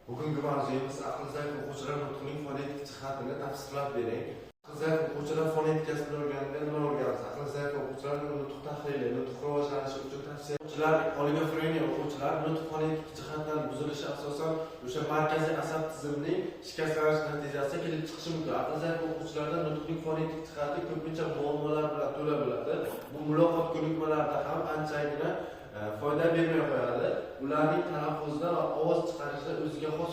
Bugungi mavzuyimiz aql zaif o'quvchilar nutqining fonetik jihatini tafsirlab bering. Aql zaif o'quvchilar fonetikasini o'rganib, nima o'rganamiz? Aql zaif o'quvchilarning nutq tahlili, nutq rivojlanishi uchun tavsiya. O'quvchilar, oligofreniya o'quvchilar nutq fonetik jihatdan buzilishi asosan o'sha markaziy asab tizimining shikastlanishi natijasida kelib chiqishi mumkin. Aql zaif o'quvchilarda nutqning fonetik jihati ko'pincha muammolar bilan to'la bo'ladi. Bu muloqot ko'nikmalarida ham anchagina foyda bermay qo'yadi. Ularning talaffuzda va ovoz chiqarishda o'ziga xos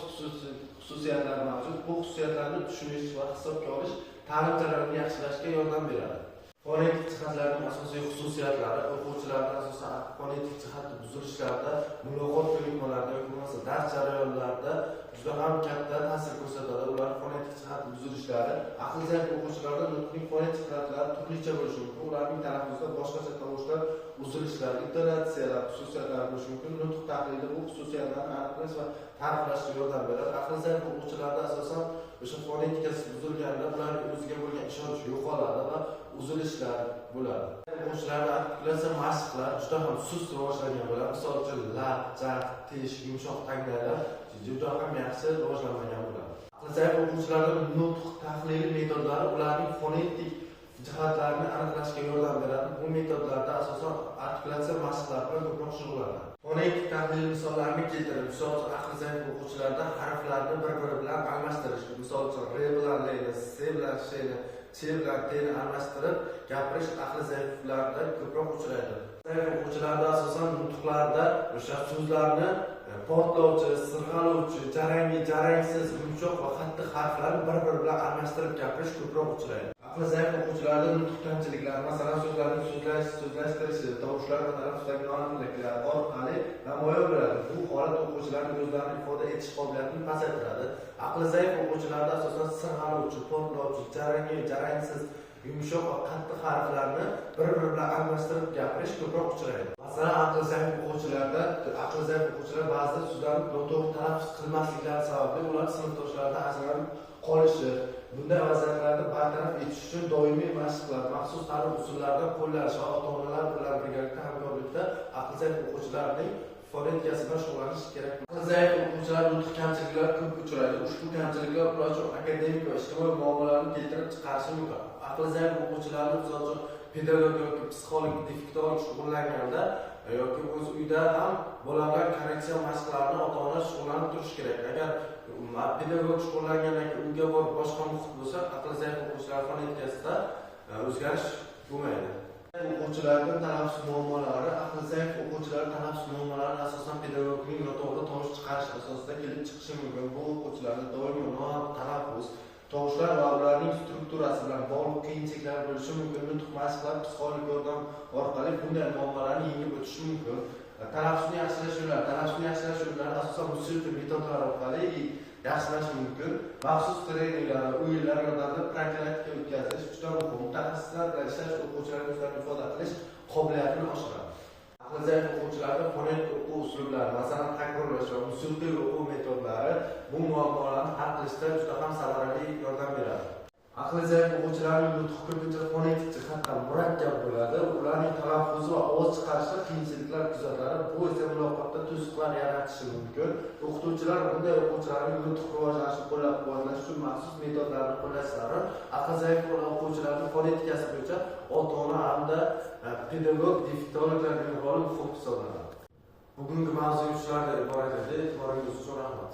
xususiyatlar mavjud. Bu xususiyatlarni tushunish va hisobga olish ta'lim jarayonini yaxshilashga yordam beradi. Fonetik jihatlarning asosiy xususiyatlari o'quvchilarda asosan fonetik jihatda buzilishlarda, muloqot ko'nikmalarida yoki bo'lmasa dars jarayonlarida juda ham katta ta'sir ko'rsatadi. Ular fonetik jihat buzilishlari aql zaif o'quvchilarda nutqning fonetik jihatlari turlicha bo'lishi mumkin. Ularning talaffuzda boshqacha tovushlar, uzilishlar, intonatsiyalar xususiyatlari bo'lishi mumkin. Nutq tahlili bu xususiyatlarni aniqlash va ta'riflashga yordam beradi. Aql zaif o'quvchilarda asosan o'sha fonetikasi buzilganda ular o'ziga bo'lgan ishonch yo'qoladi va uzilishlar bo'ladi. O'quvchilarda artikulyatsiya mashqlar juda ham sust rivojlangan bo'ladi. Misol uchun lab, jag, tish, yumshoq tanglaylar juda ham yaxshi rivojlanmagan bo'ladi. Aql zaif o'quvchilarda nutq tahlili metodlari ularning fonetik jihatlarini aniqlashga yordam beradi. Bu metodlarda asosan artikulyatsiya mashqlari bilan ko'proq shug'ullanadi. Fonetik tahlil misollarini keltirib, misol uchun aql zaif o'quvchilarda harflarni bir-biri bilan almashtirish, misol uchun r bilan lni, s bilan shni, ch bilan tni almashtirib gapirish aql zaiflarda ko'proq uchraydi. Zaif o'quvchilarda asosan nutqlarda o'sha so'zlarni portlovchi, sirg'aluvchi, jarangsiz, yumshoq va qattiq harflarni bir-biri bilan almashtirib gapirish ko'proq uchraydi. Aql zaif o'quvchilarda nutq kamchiliklari, masalan, so'zlarning so'zlashtirishi, tovushlar va talaffuzdagi noaniqliklar orqali namoyon bo'ladi. Bu holat o'quvchilarning o'zlarini ifoda etish qobiliyatini pasaytiradi. Aql zaif o'quvchilarda asosan sirg'aluvchi, portlovchi, jarangsiz, yumshoq va qattiq harflarni bir-biri bilan almashtirib gapirish ko'proq uchraydi. Masalan, aql zaif o'quvchilar ba'zida so'zlarni noto'g'ri talaffuz qilmasliklari sababli ular sinfdoshlaridan ajralib qolishi. Bunday vaziyatlarni bartaraf etish uchun doimiy mashqlar, maxsus ta'lim usullaridan qo'llash va ota-onalar bilan birgalikda hamkorlikda aql zaif o'quvchilarning fonetikasi bilan shug'ullanish kerak. Aql zaif o'quvchilar nutq kamchiliklari ko'p uchraydi. Ushbu kamchiliklar ular uchun akademik va ijtimoiy muammolarni keltirib chiqarishi mumkin. Aql zaif o'quvchilarni misol uchun pedagogik yoki psixologik defektlar shug'ullanganda yoki o'z uyda ham bolalar korreksiya mashqlarini ota-ona shug'ullanib turish kerak. Agar pedagog shug'ullangandan keyin uyga borib boshqa muhit bo'lsa, aql zaif o'quvchilar fonetikasida o'zgarish bo'lmaydi. O'quvchilarning talaffuz muammolari, aql zaif o'quvchilar talaffuz muammolari asosan pedagogning noto'g'ri tovush chiqarish asosida kelib chiqishi mumkin. Bu o'quvchilarda doimo noaniq talaffuz, tovushlar va ularning strukturasi bilan bog'liq qiyinchiliklar bo'lishi mumkin. Nutq mashqlar, psixologik yordam orqali bunday muammolarni yengib o'tish mumkin. Talaffuzni yaxshilash yo'llari asosan musiqiy metodlar orqali yaxshilash mumkin. Maxsus treninglar, o'yinlar yordamida profilaktika o'tkazish juda muhim. Mutaxassislar bilan ishlash o'quvchilarning o'zlarini ifoda qilish qobiliyatini oshiradi. Aql zaif o'quvchilarda fonetik o'quv uslublari, masalan, takrorlash va musiqiy o'quv metodlari bu muammolarni hal qilishda juda ham samarali yordam beradi. Aql zaif o'quvchilarning nutqi ko'pincha fonetik jihatdan murakkab bo'ladi. Ularning talaffuzi va ovoz chiqarishda qiyinchiliklar kuzatiladi. Bu esa muloqotda to'siqlar yaratishi mumkin. O'qituvchilar bunday o'quvchilarning nutq rivojlanishini qo'llab-quvvatlash uchun maxsus metodlarni qo'llashlari aql zaif o'quvchilarning fonetikasi bo'yicha ota-ona hamda pedagog defektologlarning roli muhim hisoblanadi. Bugungi mavzu shulardan iborat edi. E'tiboringiz uchun rahmat.